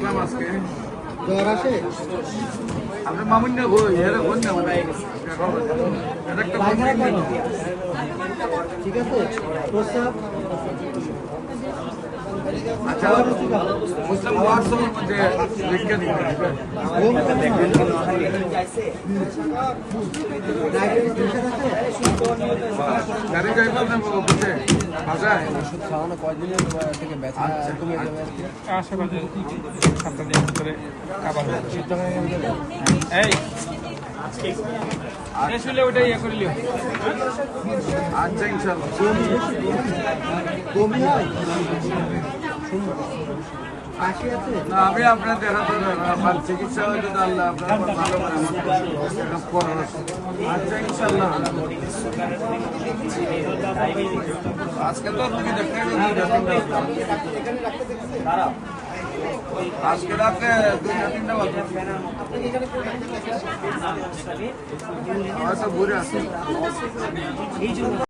করলাম আজকে জ্বর আসে আপনার মামুন না বই এরা বোন না মানে পায়খানা কেন? ঠিক আছে প্রস্রাব আচ্ছা মুসলিম ওয়াটসঅ্যাপের মধ্যে লিখে দিবেন ঘুম কেমন হয়? ডায়াবেটিস পেশেন্ট আছে? গাড়ি যাইবেন না বুঝে বাজায় ওষুধ খাওয়ানো কয়দিনের থেকে ব্যথা কমে যাবে আর কি? আশেপাশে 7 দিন ভিতরে খাবার এই আসলে ওটা ইয়ে করিলিও আচ্ছা ইনশাআল্লাহ বমি হয়? কাশি আছে? না আমি আপনার দেখাতে আমার চিকিৎসা হয়তো আল্লাহ আপনার ভালো করে আমার পরামর্শ আচ্ছা ইনশাআল্লাহ আজকে তো তুমি দেখতে আজকে রাতে 2-3টা বাজে হয়তো ঘুরে আসি